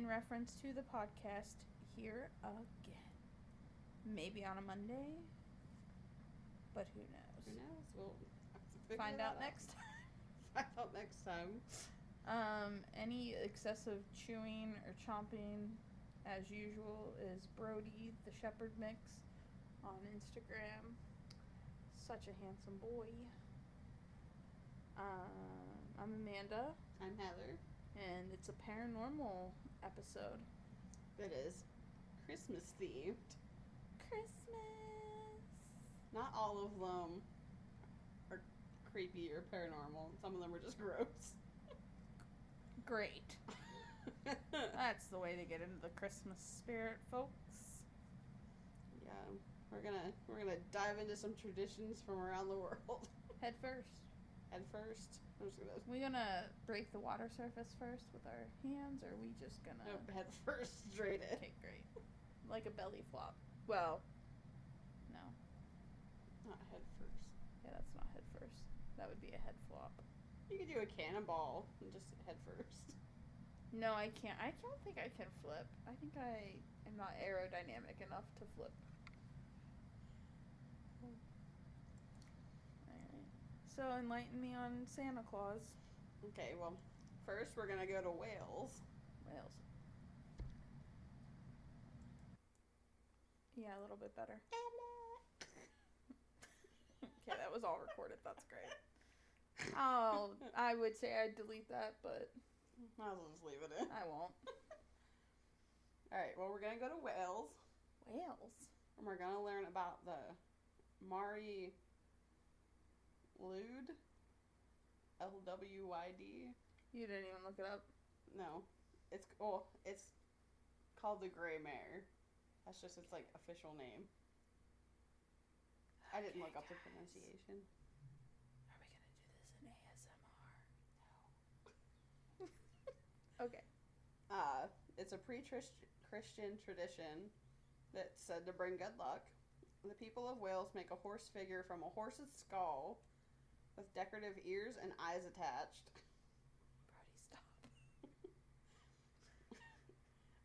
in reference to the podcast here again. Maybe on a Monday, but who knows? Who knows? We'll have to figure Find that out next time. Find out next time. Any excessive chewing or chomping, as usual, is Brody the Shepherd Mix on Instagram. Such a handsome boy. I'm Amanda. I'm Heather. And it's a paranormal episode. It is Christmas themed. Christmas! Not all of them are creepy or paranormal. Some of them are just gross. Great. That's the way to get into the Christmas spirit, folks. Yeah, we're gonna dive into some traditions from around the world. Head first. Head first. We gonna break the water surface first with our hands, or are we just gonna... Nope, head first, straight in. Okay, great. Like a belly flop. Well, no. Not head first. Yeah, that's not head first. That would be a head flop. You could do a cannonball and just head first. No, I can't. I don't think I can flip. I think I am not aerodynamic enough to flip. Alright. So, enlighten me on Santa Claus. Okay, well, first we're gonna go to Wales. Wales. Yeah, a little bit better. Okay, that was all recorded. That's great. I would say I'd delete that, but... Might as well just leave it in. I won't. Alright, well, we're gonna go to Wales. Wales? And we're gonna learn about the Mari Lwyd. Lwyd. You didn't even look it up? No. It's called the Grey Mare. That's just its, official name. I didn't look up the pronunciation. Are we gonna do this in ASMR? No. Okay. It's a pre-Christian tradition that's said to bring good luck. The people of Wales make a horse figure from a horse's skull with decorative ears and eyes attached. Brody, stop.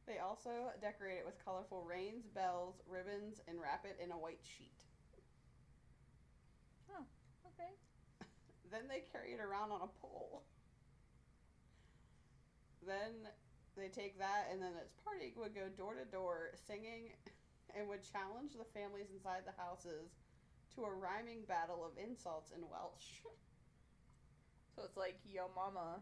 They also decorate it with colorful reins, bells, ribbons, and wrap it in a white sheet. Oh, okay. Then they carry it around on a pole. Then they take that, and then its party would go door to door singing and would challenge the families inside the houses to a rhyming battle of insults in Welsh. So it's like Yo Mama,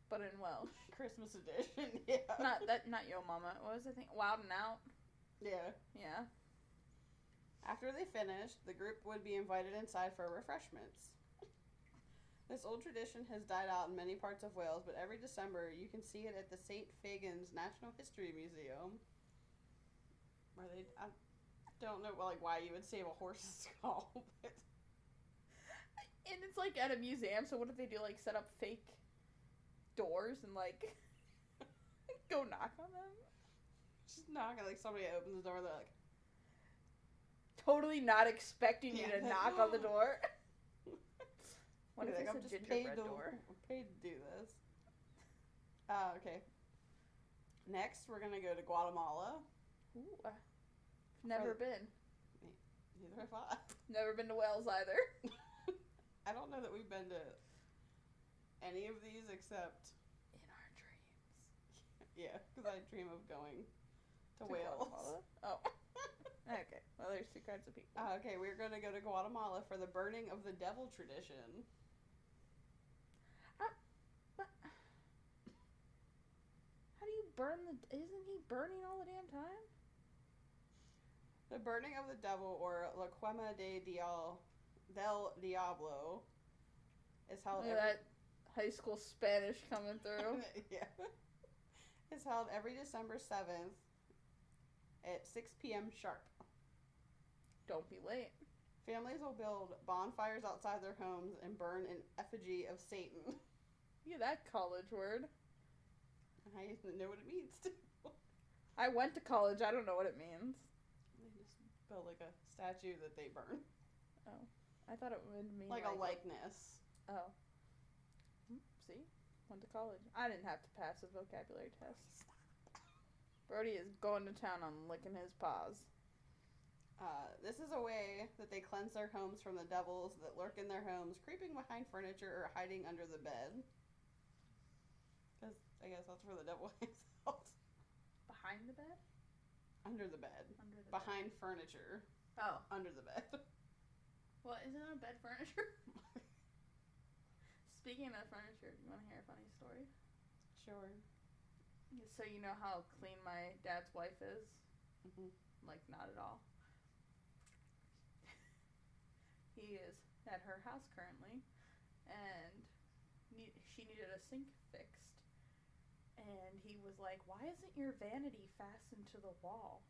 but in Welsh. Christmas edition, yeah. Not Yo Mama. What was the thing? Wild 'N Out? Yeah. Yeah. After they finished, the group would be invited inside for refreshments. This old tradition has died out in many parts of Wales, but every December you can see it at the St. Fagans National History Museum. Where I don't know why you would save a horse's skull, but... And it's at a museum, so what if they do set up fake doors and go knock on them? Just knock and somebody opens the door, they're like... Totally not expecting you to knock on the door. What if it's I'm a just gingerbread door? I'm paid to do this. Okay. Next, we're gonna go to Guatemala. Ooh, never been. Neither have I. Never been to Wales either. I don't know that we've been to any of these except... In our dreams. Yeah, because I dream of going to Wales. Guatemala? Oh. Okay. Well, there's two kinds of people. Okay, we're going to go to Guatemala for the burning of the devil tradition. How do you burn Isn't he burning all the damn time? The burning of the devil, or La Quema del Diablo, is held That high school Spanish coming through. Yeah. It's held every December 7th at 6 p.m. sharp. Don't be late. Families will build bonfires outside their homes and burn an effigy of Satan. Yeah, that college word. I know what it means, too. I went to college. I don't know what it means. They just build a statue that they burn. Oh. I thought it would mean Like a likeness. Oh. See? Went to college. I didn't have to pass a vocabulary test. Stop. Brody is going to town on licking his paws. This is a way that they cleanse their homes from the devils that lurk in their homes, creeping behind furniture or hiding under the bed. Because I guess that's where the devil hangs out. Behind the bed? Under the bed. Under the Behind bed. furniture. Oh. Under the bed. Well, isn't that bed furniture? Speaking of furniture, do you want to hear a funny story? Sure. So you know how clean my dad's wife is? Mm-hmm. Like, not at all. He is at her house currently, and she needed a sink fixed. And he was like, "Why isn't your vanity fastened to the wall?"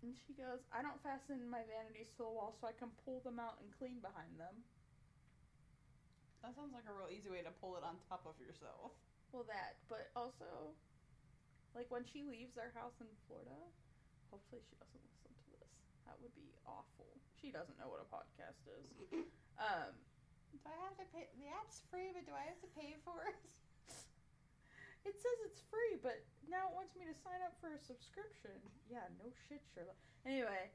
And she goes, "I don't fasten my vanities to the wall so I can pull them out and clean behind them." That sounds like a real easy way to pull it on top of yourself. Well, that, but also, like, when she leaves our house in Florida, hopefully she doesn't listen to this. That would be awful. She doesn't know what a podcast is. Do I have to pay? The app's free, but do I have to pay for it? It says it's free, but now it wants me to sign up for a subscription. Yeah, no shit, Sherlock. Anyway,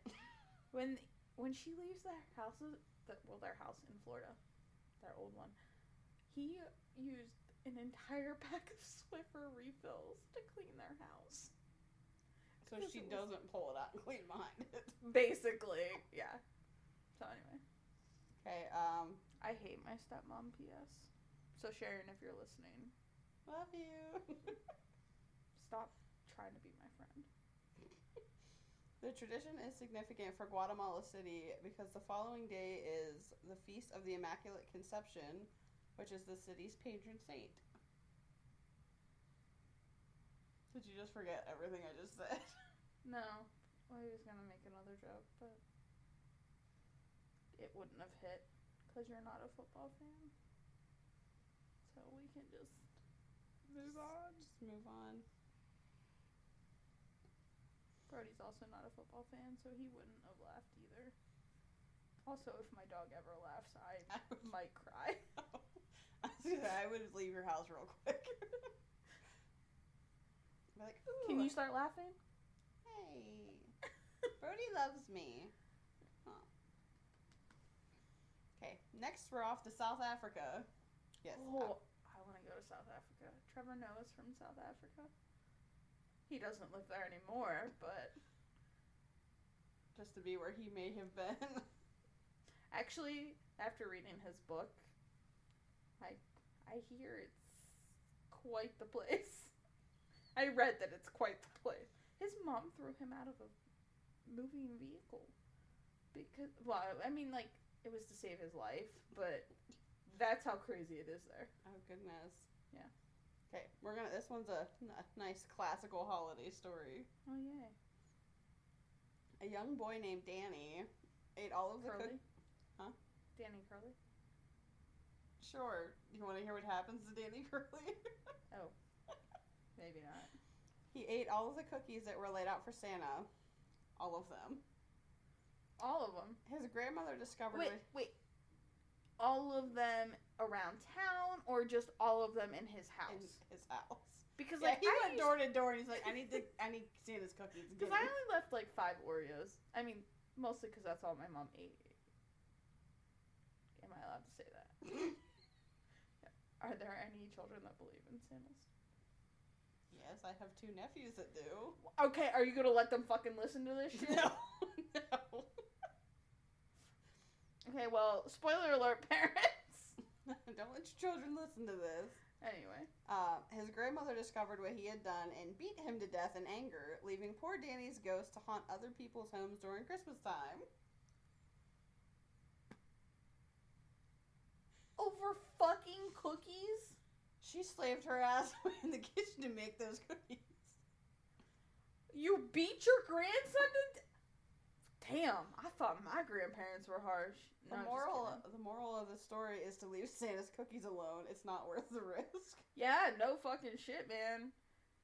when she leaves their house in Florida, their old one, he used an entire pack of Swiffer refills to clean their house. So she doesn't pull it out and clean behind it. Basically, yeah. So anyway. Okay, I hate my stepmom, P.S. So Sharon, if you're listening, love you. stop trying to be my friend. The tradition is significant for Guatemala City because the following day is the Feast of the Immaculate Conception, which is the city's patron saint. Did you just forget everything I just said? No. Well, he was going to make another joke, but it wouldn't have hit because you're not a football fan. So we can just move on. Just move on. Brody's also not a football fan, so he wouldn't have laughed either. Also, if my dog ever laughs, I might cry. I would leave your house real quick. Be like, ooh. Can you start laughing? Hey, Brody loves me. Huh. Okay, next we're off to South Africa. Yes. Oh, I want to go to South Africa. Trevor Noah's from South Africa. He doesn't live there anymore, but just to be where he may have been. Actually, after reading his book, I hear it's quite the place. I read that it's quite the place. His mom threw him out of a moving vehicle because, well, I mean, like, it was to save his life, but that's how crazy it is there. Oh goodness. Yeah. Okay, this one's a nice classical holiday story. Oh yay. A young boy named Danny ate all of the Curly? Huh? Danny Curly? Sure. You want to hear what happens to Danny Curly? Oh. Maybe not. He ate all of the cookies that were laid out for Santa. All of them. All of them? His grandmother discovered... Wait. All of them around town, or just all of them in his house? In his house. Because, yeah, like, he went door to door and he's like, I need Santa's cookies. Because I only left, like, 5 Oreos. I mean, mostly because that's all my mom ate. Am I allowed to say that? Yeah. Are there any children that believe in Santas? Yes, I have 2 nephews that do. Okay, are you gonna let them fucking listen to this shit? No. Okay, well, spoiler alert, parents! Don't let your children listen to this. Anyway. His grandmother discovered what he had done and beat him to death in anger, leaving poor Danny's ghost to haunt other people's homes during Christmas time. Over fucking cookies? She slaved her ass away in the kitchen to make those cookies. You beat your grandson to Damn, I thought my grandparents were harsh. No, The moral of the story is to leave Santa's cookies alone. It's not worth the risk. Yeah, no fucking shit, man.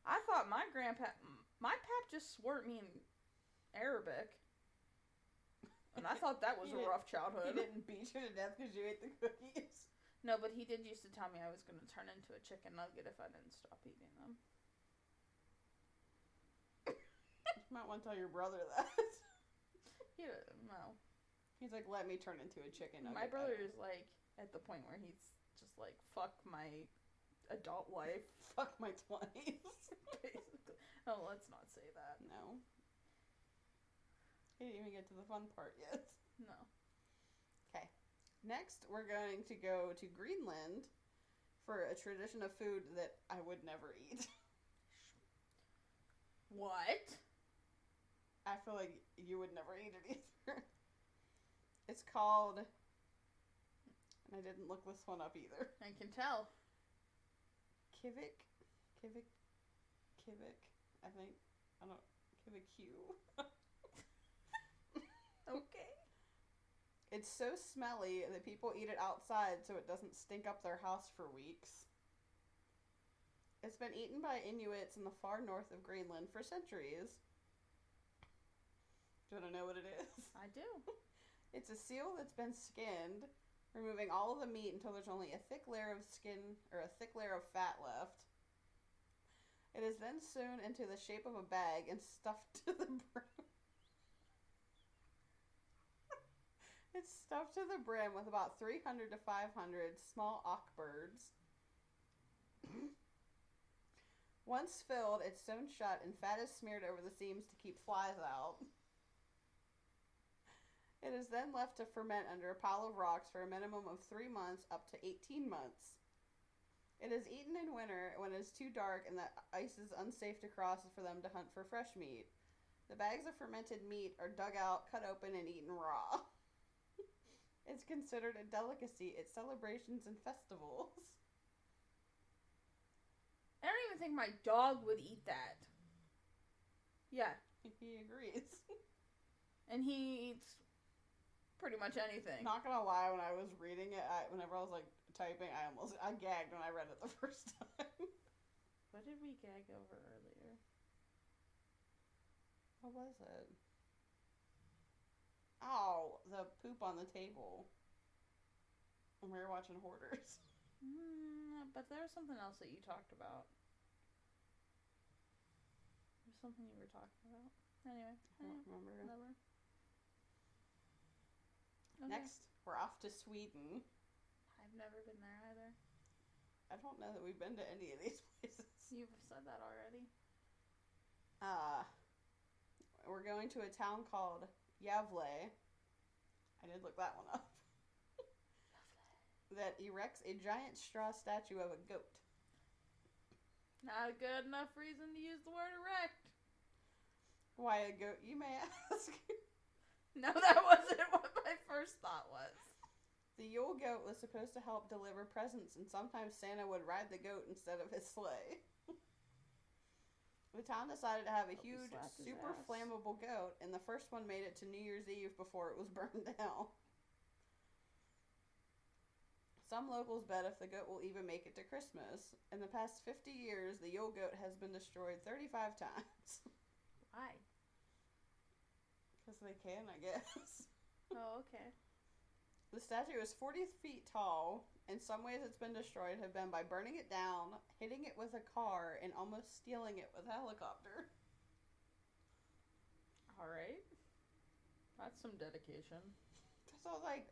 I thought my pap just swore at me in Arabic. And I thought that was a rough childhood. He didn't beat you to death because you ate the cookies. No, but he did used to tell me I was going to turn into a chicken nugget if I didn't stop eating them. might want to tell your brother that. He no. He's like, let me turn into a chicken. My brother is like at the point where he's just like, fuck my adult life. Fuck my 20s. Basically. Oh, let's not say that. No. He didn't even get to the fun part yet. No. Okay. Next, we're going to go to Greenland for a tradition of food that I would never eat. What? I feel like you would never eat it either. It's called, and I didn't look this one up either. I can tell. Kivik, I think. I don't. Kivik. Okay. It's so smelly that people eat it outside so it doesn't stink up their house for weeks. It's been eaten by Inuits in the far north of Greenland for centuries. Do you want to know what it is? I do. It's a seal that's been skinned, removing all of the meat until there's only a thick layer of skin or a thick layer of fat left. It is then sewn into the shape of a bag and stuffed to the brim. It's stuffed to the brim with about 300 to 500 small auk birds. Once filled, it's sewn shut and fat is smeared over the seams to keep flies out. It is then left to ferment under a pile of rocks for a minimum of 3 months up to 18 months. It is eaten in winter when it is too dark and the ice is unsafe to cross for them to hunt for fresh meat. The bags of fermented meat are dug out, cut open, and eaten raw. It's considered a delicacy at celebrations and festivals. I don't even think my dog would eat that. Yeah. He agrees. And he eats pretty much anything. Not gonna lie, when I was reading it, whenever I was like typing, I gagged when I read it the first time. What did we gag over earlier? What was it? Oh, the poop on the table. When we were watching Hoarders. But there was something else that you talked about. There's something you were talking about. Anyway. I don't remember. Whatever. Okay. Next, we're off to Sweden. I've never been there either. I don't know that we've been to any of these places. You've said that already. We're going to a town called Gävle. I did look that one up. That erects a giant straw statue of a goat. Not a good enough reason to use the word erect. Why a goat, you may ask? No, that wasn't what my first thought was. The Yule goat was supposed to help deliver presents, and sometimes Santa would ride the goat instead of his sleigh. The town decided to have a huge, super flammable goat, and the first one made it to New Year's Eve before it was burned down. Some locals bet if the goat will even make it to Christmas. In the past 50 years, the Yule goat has been destroyed 35 times. Why? Because they can, I guess. Oh, okay. The statue is 40 feet tall. In some ways it's been destroyed have been by burning it down, hitting it with a car, and almost stealing it with a helicopter. Alright. That's some dedication. So, like,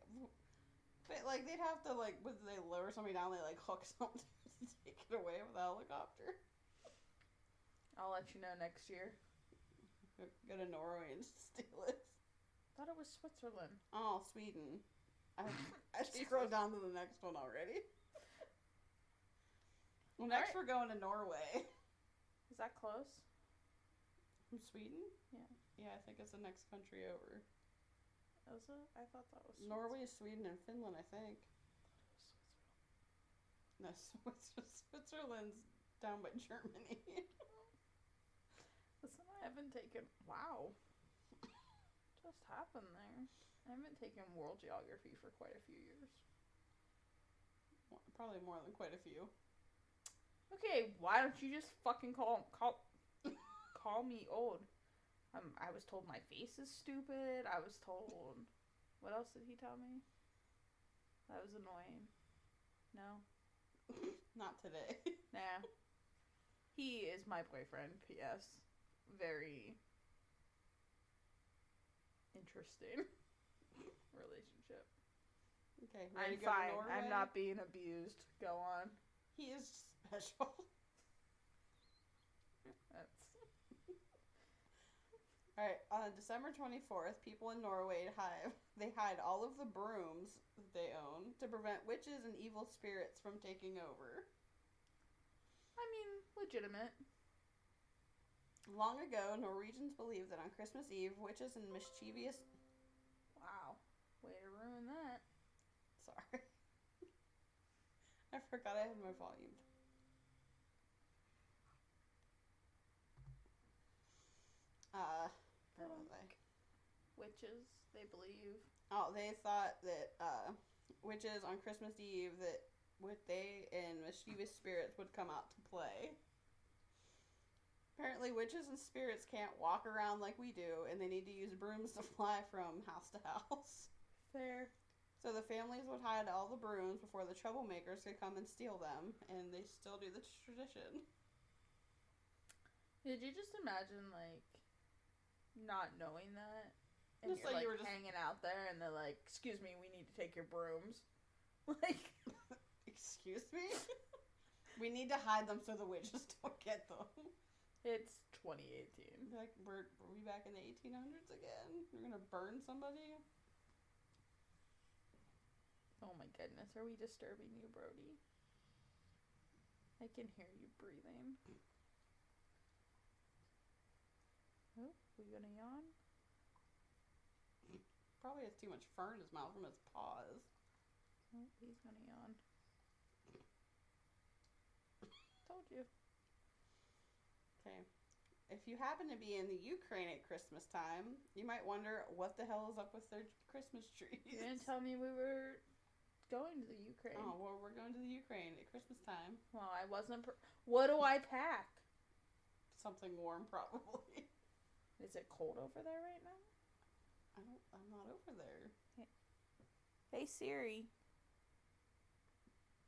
but, like, they'd have to, like, when they lower somebody down, they, like, hook something to take it away with a helicopter. I'll let you know next year. Go to Norway and steal it. Thought it was Switzerland. Oh, Sweden. I scrolled down to the next one already. Well, next we're going to Norway. Is that close? From Sweden? Yeah. Yeah, I think it's the next country over. Is it? I thought that was Norway, Sweden, and Finland, I think. No, Switzerland's down by Germany. Listen, I haven't taken... Wow. Just happened there. I haven't taken world geography for quite a few years. Probably more than quite a few. Okay, why don't you just fucking call me old? I was told my face is stupid. I was told... What else did he tell me? That was annoying. No? Not today. Nah. He is my boyfriend, P.S. Very interesting relationship. Okay, I'm ready to go to fine. Norway? I'm not being abused. Go on. He is special. That's Alright, on December 24th, people in Norway hide all of the brooms that they own to prevent witches and evil spirits from taking over. I mean, legitimate. Long ago, Norwegians believed that on Christmas Eve, witches and mischievous... Wow. Way to ruin that. Sorry. I forgot I had my volume. Where was I? Witches, they believe. Oh, they thought that witches on Christmas Eve that they and mischievous spirits would come out to play. Apparently, witches and spirits can't walk around like we do, and they need to use brooms to fly from house to house. Fair. So the families would hide all the brooms before the troublemakers could come and steal them, and they still do the tradition. Did you just imagine, like, not knowing that? And Just you're, like like, you were just- hanging out there, and they're like, excuse me, we need to take your brooms. Like, Excuse me? We need to hide them so the witches don't get them. it's 2018. Like, were we back in the 1800s again? We're gonna burn somebody? Oh my goodness, are we disturbing you, Brody? I can hear you breathing. Oh, we gonna yawn? Probably has too much fur in his mouth from his paws. Oh, he's gonna yawn. Told you. Okay. If you happen to be in the Ukraine at Christmas time, you might wonder what the hell is up with their Christmas trees. You didn't tell me we were going to the Ukraine. Oh, well, we're going to the Ukraine at Christmas time. Well, I wasn't. What do I pack? Something warm, probably. Is it cold over there right now? I'm not over there. Hey Siri.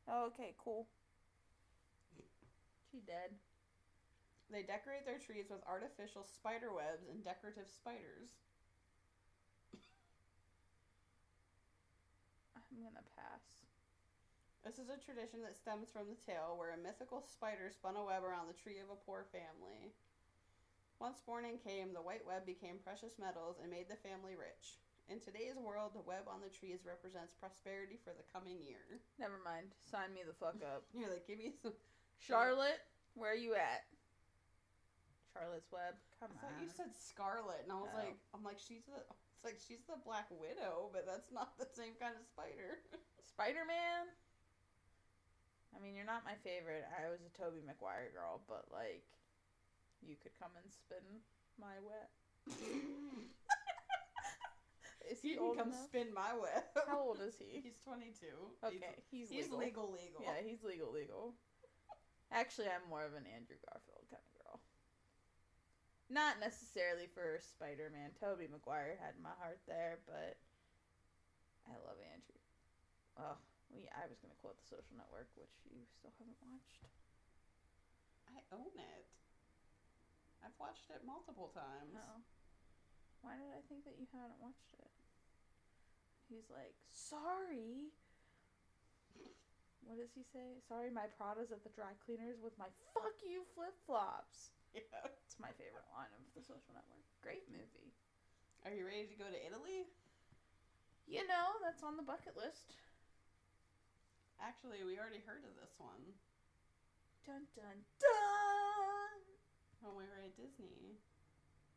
Oh, okay, cool. She dead. They decorate their trees with artificial spider webs and decorative spiders. I'm gonna pass. This is a tradition that stems from the tale where a mythical spider spun a web around the tree of a poor family. Once morning came, the white web became precious metals and made the family rich. In today's world, the web on the trees represents prosperity for the coming year. Never mind. Sign me the fuck up. You're like, give me some... Charlotte, where are you at? Charlotte's Web. Come I thought on. you said Scarlet, and I was Oh. like, she's the Black Widow, but that's not the same kind of spider. Spider-Man? I mean, you're not my favorite. I was a Tobey Maguire girl, but, like, you could come and spin my web. Is he You can old come enough? spin my web. How old is he? He's 22. Okay, he's legal. Yeah, he's legal. Actually, I'm more of an Andrew Garfield kind of girl. Not necessarily for Spider-Man. Tobey Maguire had my heart there, but I love Andrew. Oh, I was going to quote The Social Network, which you still haven't watched. I own it. I've watched it multiple times. Oh. Why did I think that you hadn't watched it? He's like, sorry. What does he say? Sorry, my Prada's at the dry cleaners with my fuck you flip-flops. Yeah. It's my favorite line of The Social Network. Great movie. Are you ready to go to Italy? You know, that's on the bucket list. Actually, we already heard of this one Dun dun dun! when we were at Disney.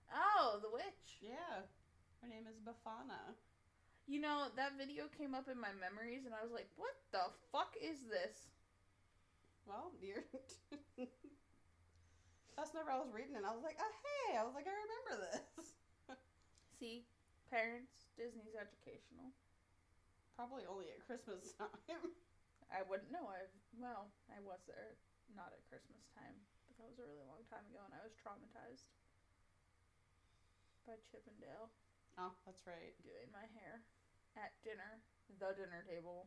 Oh, the witch. Yeah. Her name is Befana. You know, that video came up in my memories, and I was like, what the fuck is this? Well, you're... That's whenever I was reading it, I was like, oh, hey! I was like, I remember this. See? Parents, Disney's educational. Probably only at Christmas time. I wouldn't know. I was there, not at Christmas time, but that was a really long time ago, and I was traumatized by Chippendale Oh, that's right. doing my hair at dinner, the dinner table,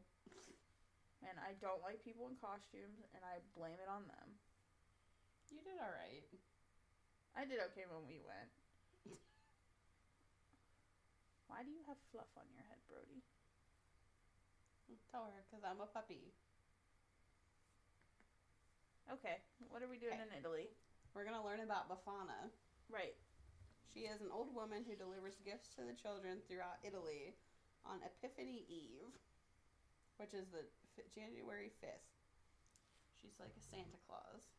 and I don't like people in costumes, and I blame it on them. You did alright. I did okay when we went. Why do you have fluff on your head, Brody? Tell her, because I'm a puppy. Okay, what are we doing in Italy? We're going to learn about Befana. Right. She is an old woman who delivers gifts to the children throughout Italy on Epiphany Eve, which is the January 5th. She's like a Santa Claus.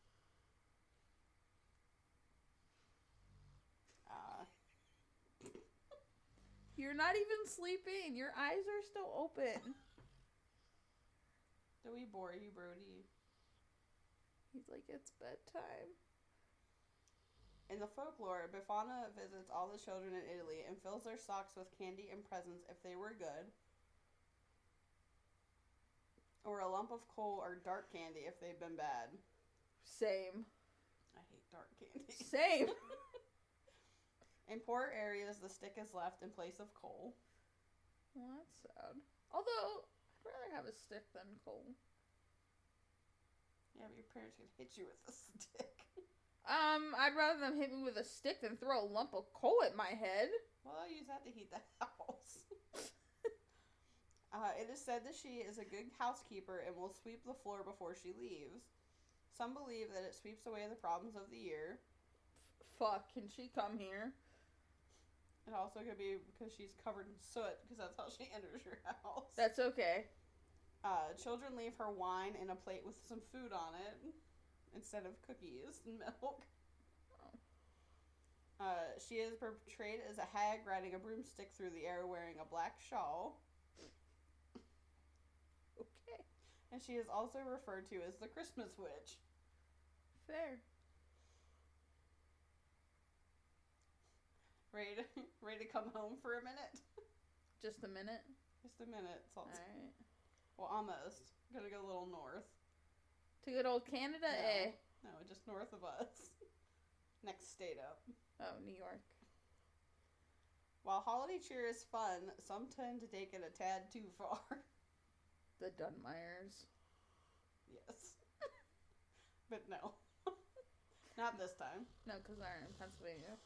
You're not even sleeping. Your eyes are still open. Do we bore you, Brody? He's like, it's bedtime. In the folklore, Befana visits all the children in Italy and fills their socks with candy and presents if they were good, or a lump of coal or dark candy if they've been bad. Same. I hate dark candy. Same. In poor areas, the stick is left in place of coal. Well, that's sad. Although, I'd rather have a stick than coal. Yeah, but your parents could hit you with a stick. I'd rather them hit me with a stick than throw a lump of coal at my head. Well, I'll use that to heat the house. It is said that she is a good housekeeper and will sweep the floor before she leaves. Some believe that it sweeps away the problems of the year. Fuck, can she come here? It also could be because she's covered in soot, because that's how she enters your house. That's okay. Children leave her wine in a plate with some food on it instead of cookies and milk. She is portrayed as a hag riding a broomstick through the air wearing a black shawl. Okay. And she is also referred to as the Christmas witch. Fair. Ready to come home for a minute? Just a minute? Just a minute. Alright. Well, almost. Gotta go a little north. To good old Canada, eh? No, just north of us. Next state up. Oh, New York. While holiday cheer is fun, some tend to take it a tad too far. The Dunmeyers. Yes. But no. Not this time. No, because they're in Pennsylvania.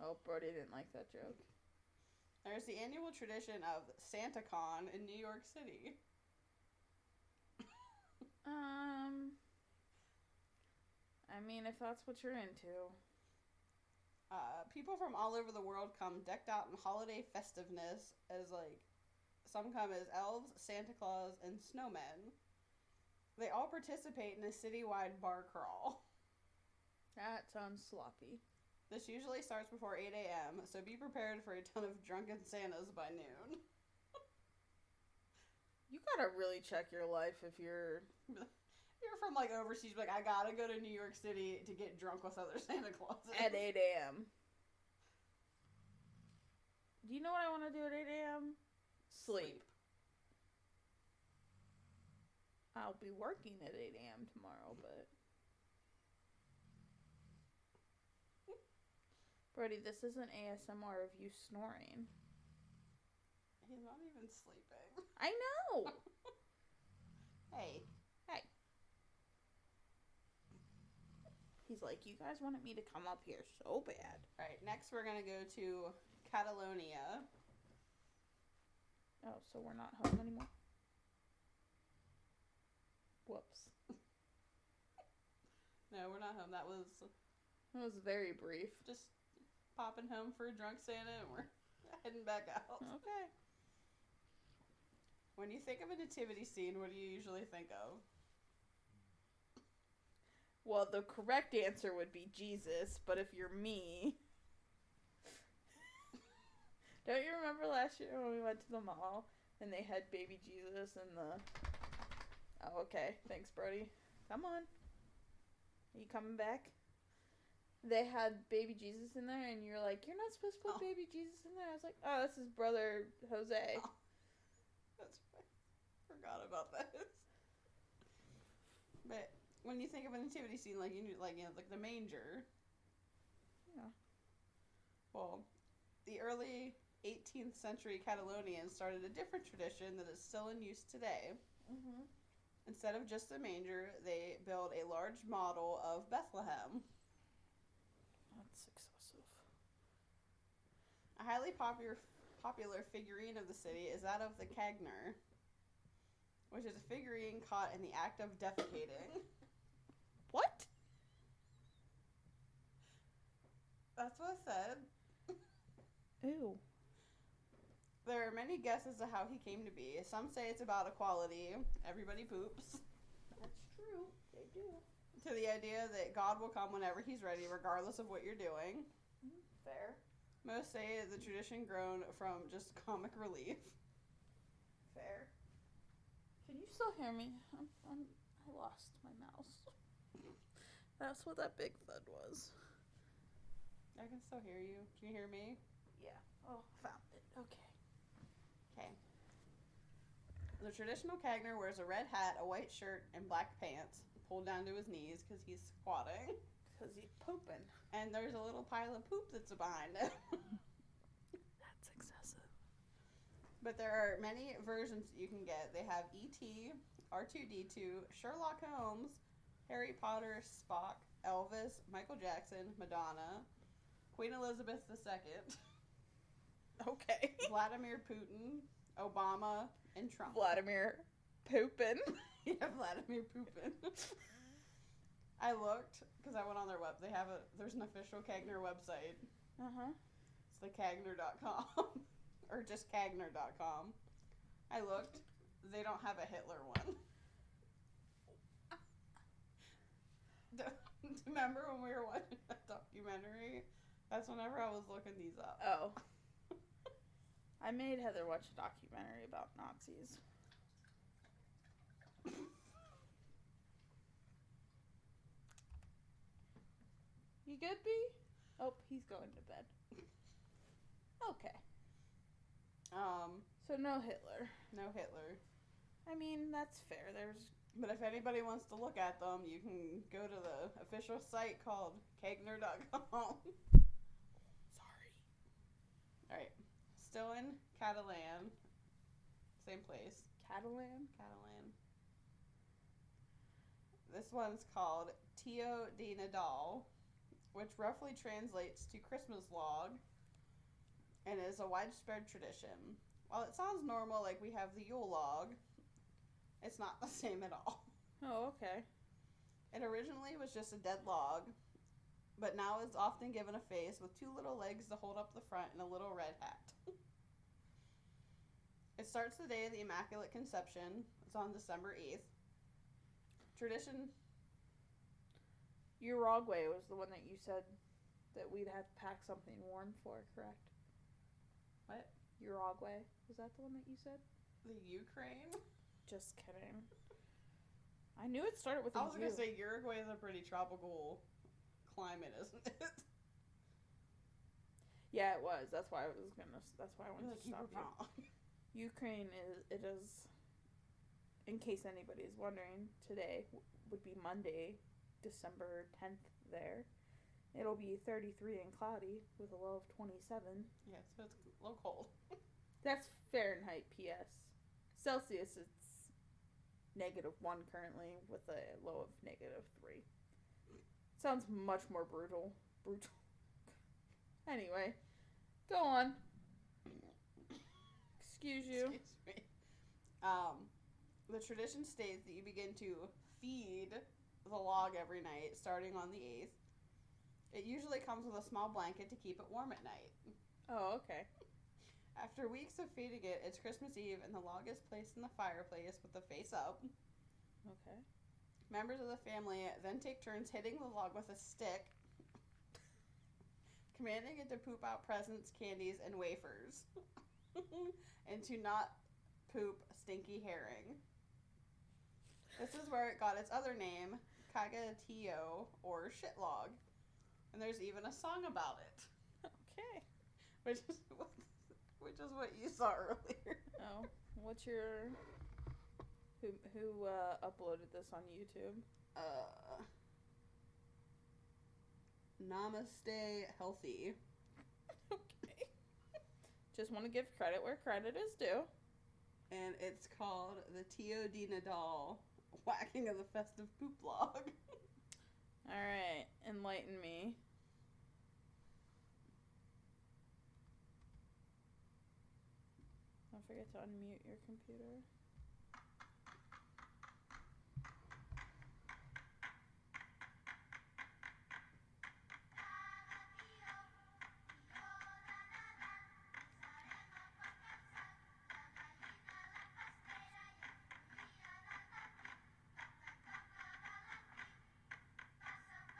Oh, Brody didn't like that joke. There's the annual tradition of SantaCon in New York City. I mean, if that's what you're into. People from all over the world come decked out in holiday festiveness as, like, some come as elves, Santa Claus, and snowmen. They all participate in a citywide bar crawl. That sounds sloppy. This usually starts before 8 a.m., so be prepared for a ton of drunken Santas by noon. You gotta really check your life if you're... You're from, like, overseas, like, I gotta go to New York City to get drunk with other Santa Clauses. At 8 a.m. Do you know what I want to do at 8 a.m.? Sleep. I'll be working at 8 a.m. tomorrow, but... Brody, this isn't ASMR of you snoring. He's not even sleeping. I know! Hey. He's like, you guys wanted me to come up here so bad. Alright, next we're gonna go to Catalonia. Oh, so we're not home anymore? Whoops. No, we're not home. That was very brief. just popping home for a drunk Santa, and we're heading back out. Okay. When you think of a nativity scene, what do you usually think of? Well, the correct answer would be Jesus, but if you're me... Don't you remember last year when we went to the mall and they had baby Jesus and the... Oh, okay. Thanks, Brody. Come on. Are you coming back? They had baby Jesus in there and you're like, you're not supposed to put baby Jesus in there. I was like, oh, that's his brother, Jose. Oh, that's right. Forgot about that. But when you think of a nativity scene, like like the manger. Yeah. Well, the early 18th century Catalonians started a different tradition that is still in use today. Mm-hmm. Instead of just a manger, they build a large model of Bethlehem. That's excessive. A highly popular popular figurine of the city is that of the Cagner, which is a figurine caught in the act of defecating. What? That's what it said. Ew. There are many guesses to how he came to be. Some say it's about equality. Everybody poops. That's true. They do. To the idea that God will come whenever he's ready, regardless of what you're doing. Fair. Most say the tradition grown from just comic relief. Fair. Can you still hear me? I lost my mouse. That's what that big thud was. I can still hear you. Can you hear me? Yeah. Oh, found it. Okay. Okay. The traditional Cagner wears a red hat, a white shirt, and black pants, pulled down to his knees because he's squatting. Because he's pooping. And there's a little pile of poop that's behind him. That's excessive. But there are many versions that you can get. They have E.T., R2-D2, Sherlock Holmes, Harry Potter, Spock, Elvis, Michael Jackson, Madonna, Queen Elizabeth II, Okay. Vladimir Putin, Obama, and Trump. Vladimir pooping. Yeah, Vladimir Putin. I looked because I went on their web. There's an official Cagner website. Uh-huh. It's thecagner.com or just cagner.com. I looked. They don't have a Hitler one. Remember when we were watching that documentary? That's whenever I was looking these up. Oh. I made Heather watch a documentary about Nazis. You good, B? Oh, he's going to bed. Okay. So no Hitler. No Hitler. I mean, that's fair. But if anybody wants to look at them, you can go to the official site called Cagner.com. Sorry. Alright. Still in Catalan. Same place. Catalan? Catalan. This one's called Tio de Nadal, which roughly translates to Christmas log and is a widespread tradition. While it sounds normal, like we have the Yule log, it's not the same at all. Oh, okay. It originally was just a dead log, but now it's often given a face with two little legs to hold up the front and a little red hat. It starts the day of the Immaculate Conception. It's on December 8th. Tradition. Uruguay was the one that you said that we'd have to pack something warm for, correct? What? Uruguay. Was that the one that you said? The Ukraine? Just kidding. I knew it started with a I was U. going to say Uruguay is a pretty tropical climate, isn't it? Yeah, it was. That's why I wanted to You stop were you. wrong. Ukraine is, in case anybody's wondering, today would be Monday, December 10th there. It'll be 33 and cloudy with a low of 27. Yeah, so it's a little cold. That's Fahrenheit, PS. Celsius, it's -1 currently with a low of -3. Sounds much more brutal. Anyway, go on. Excuse you. Excuse me. The tradition states that you begin to feed the log every night, starting on the 8th. It usually comes with a small blanket to keep it warm at night. Oh, okay. After weeks of feeding it, it's Christmas Eve, and the log is placed in the fireplace with the face up. Okay. Members of the family then take turns hitting the log with a stick, commanding it to poop out presents, candies, and wafers, and to not poop stinky herring. This is where it got its other name, Cagatio, or shit log. And there's even a song about it. Okay. Which is what you saw earlier. Oh, what's your... Who uploaded this on YouTube? Namaste Healthy. Okay. Just want to give credit where credit is due. And it's called the Tio de Nadal Whacking of the Festive Poop Log. Alright, enlighten me. forget to unmute your computer.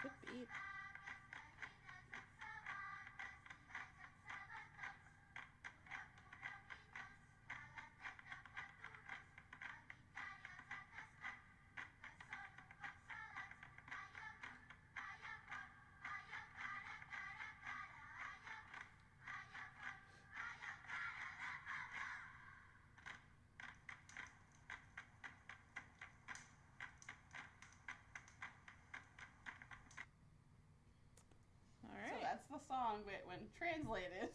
Good beat. All So right. that's the song, but when translated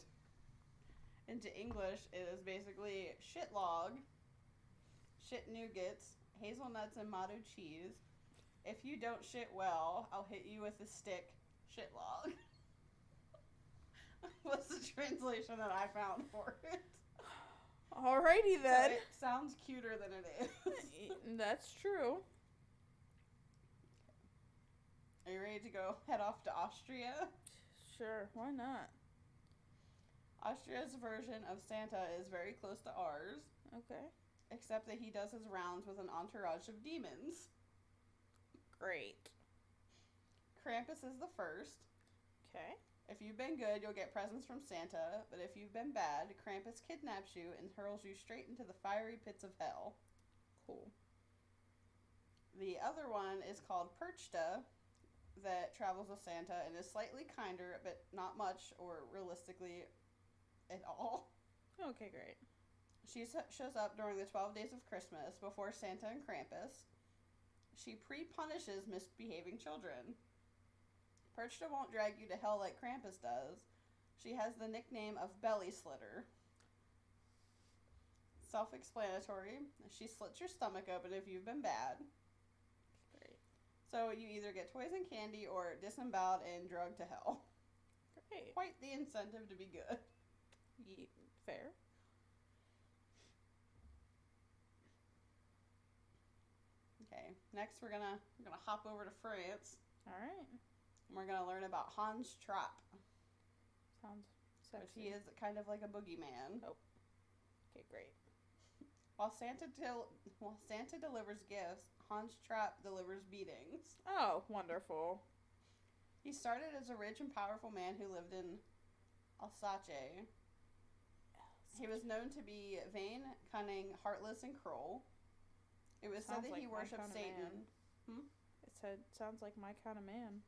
into English, it is basically shit log, shit nougats, hazelnuts and motto cheese. If you don't shit well, I'll hit you with a stick, shit log. What's the translation that I found for it? Alrighty So then. it sounds cuter than it is. That's true. Are you ready to go head off to Austria? Sure, why not? Austria's version of Santa is very close to ours, Okay. except that he does his rounds with an entourage of demons. Great. Krampus is the first. Okay. If you've been good, you'll get presents from Santa, but if you've been bad, Krampus kidnaps you and hurls you straight into the fiery pits of hell. Cool. The other one is called Perchta, that travels with Santa and is slightly kinder, but not much or realistically at all. Okay, great. She shows up during the 12 days of Christmas before Santa and Krampus. She pre-punishes misbehaving children. Perchta won't drag you to hell like Krampus does. She has the nickname of Belly Slitter. Self-explanatory. She slits your stomach open if you've been bad. Great. So you either get toys and candy or disemboweled and drugged to hell. Great. Quite the incentive to be good. Fair. Okay, next we're gonna hop over to France. All right. And we're gonna learn about Hans Trapp, Sounds which sexy. he is kind of like a boogeyman. Okay, great. While Santa delivers gifts, Hans Trapp delivers beatings. Oh, wonderful. He started as a rich and powerful man who lived in Alsace. He was known to be vain, cunning, heartless, and cruel. It was said Sounds that he like my worshipped kinda Satan. man. It said, sounds like my kind of man.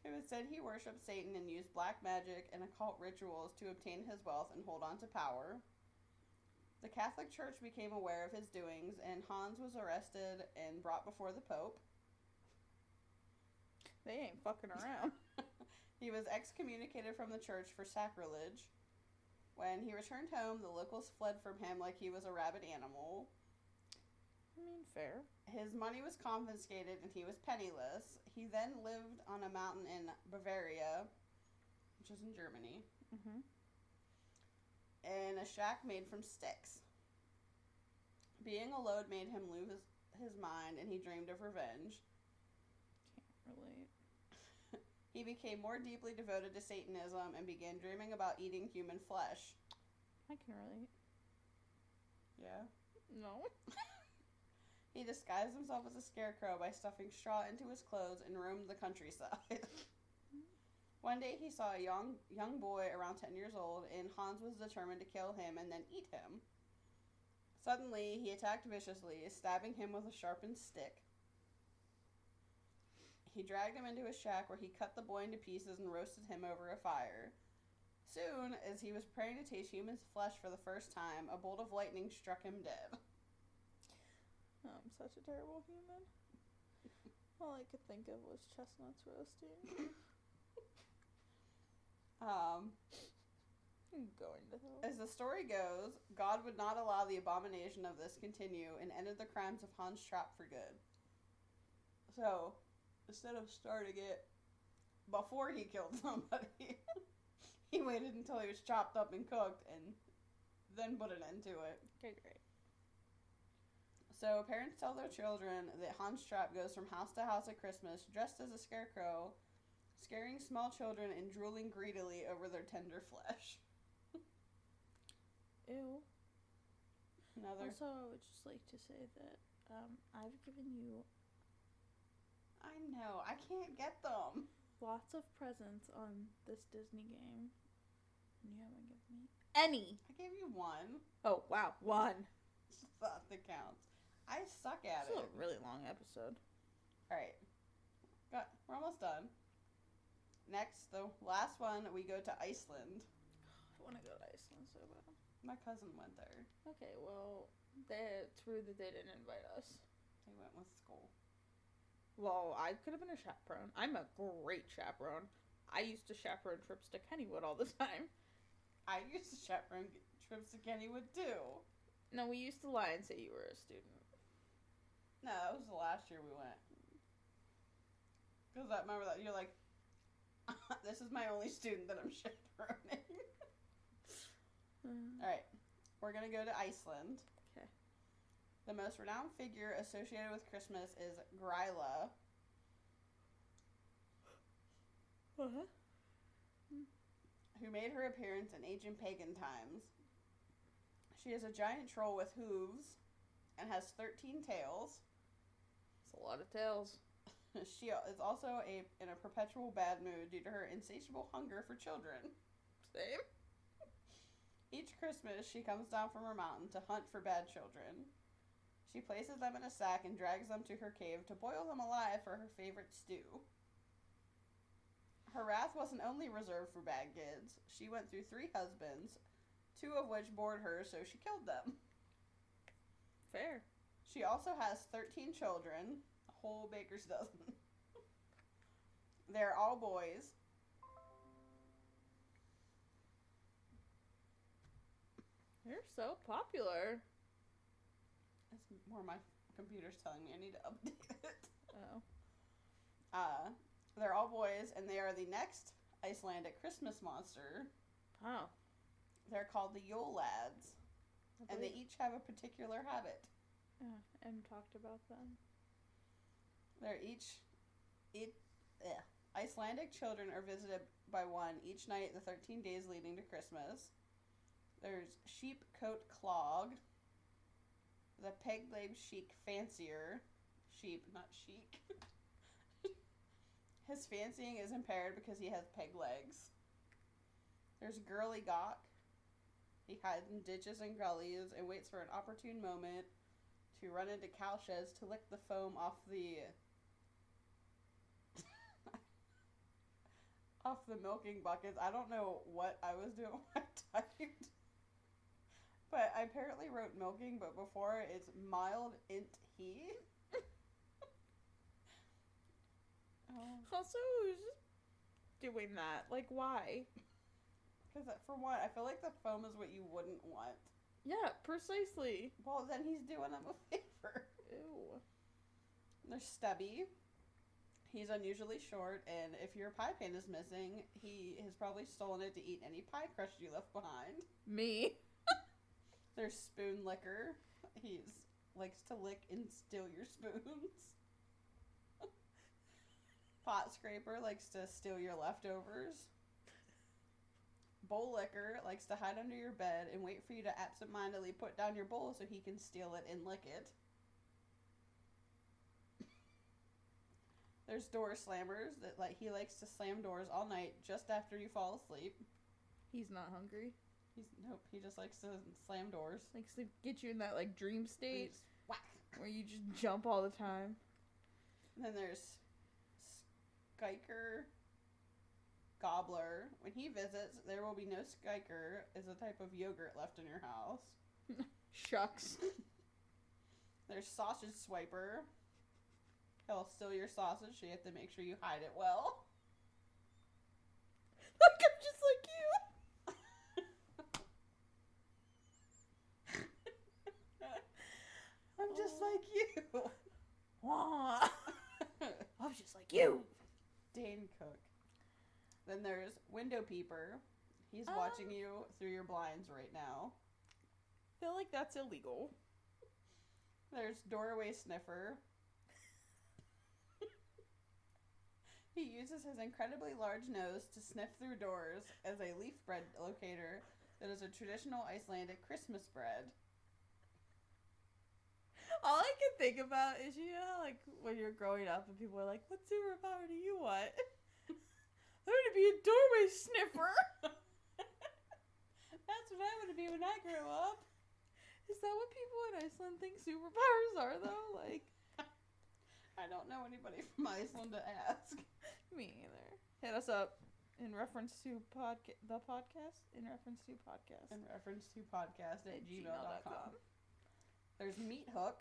It was said he worshipped Satan and used black magic and occult rituals to obtain his wealth and hold on to power. The Catholic Church became aware of his doings, and Hans was arrested and brought before the Pope. They ain't fucking around. He was excommunicated from the church for sacrilege. When he returned home, the locals fled from him like he was a rabid animal. I mean, fair. His money was confiscated and he was penniless. He then lived on a mountain in Bavaria, which is in Germany, Mm-hmm. in a shack made from sticks. Being alone made him lose his mind and he dreamed of revenge. Can't relate. He became more deeply devoted to Satanism and began dreaming about eating human flesh. I can relate. Yeah. No. He disguised himself as a scarecrow by stuffing straw into his clothes and roamed the countryside. One day he saw a young boy around 10 years old, and Hans was determined to kill him and then eat him. Suddenly, he attacked viciously, stabbing him with a sharpened stick. He dragged him into his shack where he cut the boy into pieces and roasted him over a fire. Soon, as he was preparing to taste human flesh for the first time, a bolt of lightning struck him dead. I'm such a terrible human. All I could think of was chestnuts roasting. Going to hell. As the story goes, God would not allow the abomination of this continue and ended the crimes of Hans Trapp for good. So, instead of starting it before he killed somebody, he waited until he was chopped up and cooked and then put an end to it. Okay, great. So parents tell their children that Hans Trapp goes from house to house at Christmas dressed as a scarecrow, scaring small children and drooling greedily over their tender flesh. Ew. Another. Also, I would just like to say that I've given you I know. I can't get them. lots of presents on this Disney game. And you haven't given me any. I gave you one. Oh, wow. One. That counts. I suck at This it. is a really long episode. Alright. We're almost done. Next, the last one, we go to Iceland. I want to go to Iceland so bad. My cousin went there. Okay, well, it's rude that they didn't invite us. They went with school. Well, I could have been a chaperone. I'm a great chaperone. I used to chaperone trips to Kennywood all the time. I used to chaperone trips to Kennywood too. No, we used to lie and say you were a student. No, that was the last year we went. Because I remember that you're like, this is my only student that I'm chaperoning. Alright, we're going to go to Iceland. Okay. The most renowned figure associated with Christmas is Gryla, Uh-huh. who made her appearance in ancient pagan times. She is a giant troll with hooves and has 13 tails. It's a lot of tails. She is also in a perpetual bad mood due to her insatiable hunger for children. Same. Each Christmas, she comes down from her mountain to hunt for bad children. She places them in a sack and drags them to her cave to boil them alive for her favorite stew. Her wrath wasn't only reserved for bad kids. She went through 3 husbands, 2 of which bored her, so she killed them. Fair. She also has 13 children, a whole baker's dozen. They're all boys. You're so popular. It's more my computer's telling me I need to update it. Oh. They're all boys, and they are the next Icelandic Christmas monster. Oh. They're called the Yule Lads, and they each have a particular habit. And talked about them. They're Icelandic children are visited by one each night the 13 days leading to Christmas. There's Sheepcoat Clog, the Peg-legged Sheik Fancier. Sheep, not chic. His fancying is impaired because he has peg legs. There's Girly Gawk. He hides in ditches and gullies and waits for an opportune moment to run into cowsheds to lick the foam off the milking buckets. I don't know what I was doing when I typed. But I apparently wrote milking, but before it's mild int he. Also, who's doing that? Like, why? Because for one, I feel like the foam is what you wouldn't want. Yeah, precisely. Well, then he's doing them a favor. Ew. There's Stubby. He's unusually short, and if your pie pan is missing, he has probably stolen it to eat any pie crust you left behind. Me. There's Spoon Licker. He likes to lick and steal your spoons. Pot Scraper likes to steal your leftovers. Bowl Licker likes to hide under your bed and wait for you to absentmindedly put down your bowl so he can steal it and lick it. There's Door Slammers that he likes to slam doors all night just after you fall asleep. He's not hungry. Nope, he just likes to slam doors. Likes to get you in that dream state Whack. where you just jump all the time. And then there's Skiker Gobbler. When he visits, there will be no Skiker as a type of yogurt left in your house. Shucks. There's Sausage Swiper. He'll steal your sausage, so you have to make sure you hide it well. Like, I'm just like you. I'm just like you. Wah. I'm just like you. Dane Cook. Then there's Window Peeper. He's watching you through your blinds right now. feel like that's illegal. There's Doorway Sniffer. He uses his incredibly large nose to sniff through doors as a leaf bread locator that is a traditional Icelandic Christmas bread. All I can think about is, you know, like when you're growing up and people are like, what superpower do you want? I want to be a doorway sniffer. That's what I want to be when I grow up. Is that what people in Iceland think superpowers are, though? Like, I don't know anybody from Iceland to ask. me either. Hit us up in reference to the podcast. In reference to podcast. In reference to podcast at gmail.com. gmail.com. There's Meat Hook.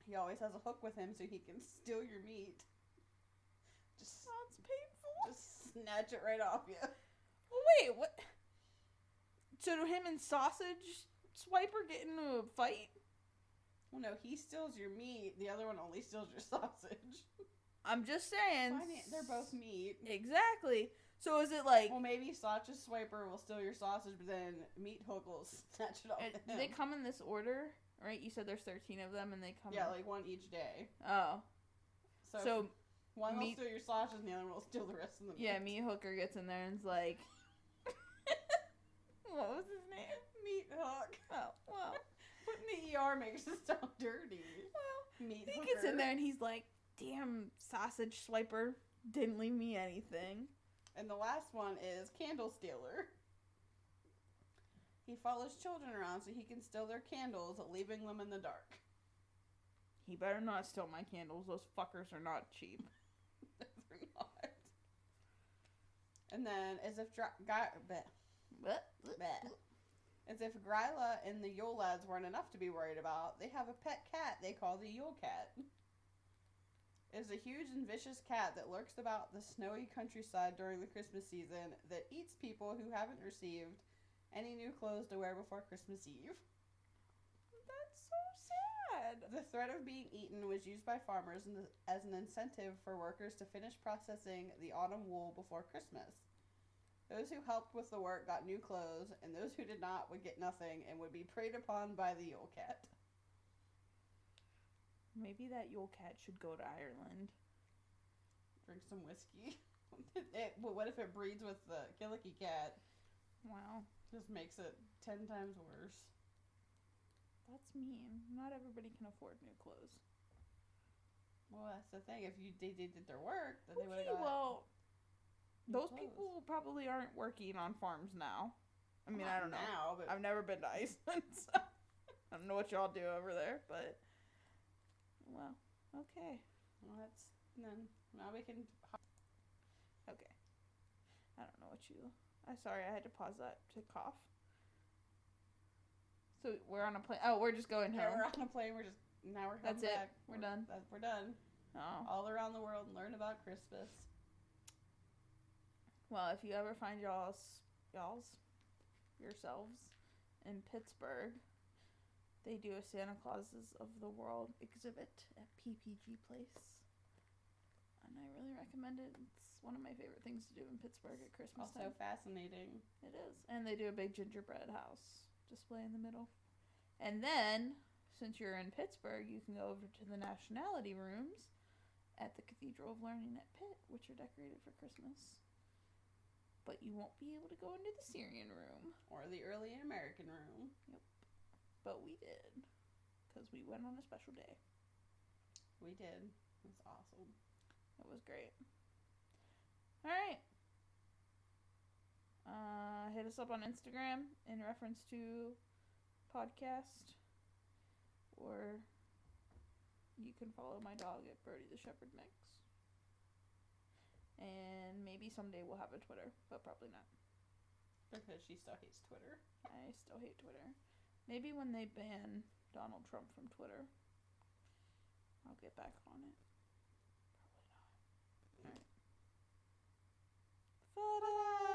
He always has a hook with him so he can steal your meat. Just, Sounds painful. just snatch it right off you. Well, wait, what? So do him and Sausage Swiper get into a fight? Well, no, he steals your meat. The other one only steals your sausage. I'm just saying. They're both meat. Exactly. So is it like... Well, maybe Sausage Swiper will steal your sausage, but then Meat Hook will snatch it off do him. they come in this order? Right? You said there's 13 of them and they come Yeah, in... like one each day. Oh. So one will Meat- steal your sausage and the other one will steal the rest of the meat. Yeah, Meat Hooker gets in there and is like... What was his name? Meat Hook. Oh, well. Putting the ER makes it sound dirty. Well, Meat he Hooker. gets in there and he's like, damn, Sausage Swiper didn't leave me anything. And the last one is Candle Stealer. He follows children around so he can steal their candles, leaving them in the dark. He better not steal my candles. Those fuckers are not cheap. They're not. And then, as if As if Gryla and the Yule lads weren't enough to be worried about, they have a pet cat they call the Yule Cat. It is a huge and vicious cat that lurks about the snowy countryside during the Christmas season that eats people who haven't received any new clothes to wear before Christmas Eve. That's so sad. The threat of being eaten was used by farmers as an incentive for workers to finish processing the autumn wool before Christmas. Those who helped with the work got new clothes, and those who did not would get nothing and would be preyed upon by the Yule Cat. Maybe that Yule Cat should go to Ireland. Drink some whiskey. What if it breeds with the Killicky Cat? Wow. Just makes it 10 times worse. That's mean. Not everybody can afford new clothes. Well, that's the thing. If they did their work, then they would Okay, have got well, new those clothes. people probably aren't working on farms now. I mean, Well, I not don't know. now, but I've never been to Iceland, so I don't know what y'all do over there, but well, okay. well, then now we can. Okay. I don't know what you... I'm sorry, I had to pause that to cough. So we're on a plane. Oh, we're just going home. Yeah, we're on a plane. Now we're coming That's it. back. We're done. We're done. Oh. All around the world and learn about Christmas. Well, if you ever find yourselves in Pittsburgh, they do a Santa Clauses of the World exhibit at PPG Place. And I really recommend it. It's one of my favorite things to do in Pittsburgh at Christmas Also time. fascinating. It is. And they do a big gingerbread house display in the middle. And then, since you're in Pittsburgh, you can go over to the Nationality Rooms at the Cathedral of Learning at Pitt, which are decorated for Christmas. But you won't be able to go into the Syrian room. Or the early American room. But we did. Because we went on a special day. We did. It was awesome. It was great. Alright. Hit us up on Instagram in reference to podcast. Or you can follow my dog at Brody the Shepherd Mix. And maybe someday we'll have a Twitter, but probably not. Because she still hates Twitter. I still hate Twitter. Maybe when they ban Donald Trump from Twitter, I'll get back on it. Probably not. Alright. Ta-da!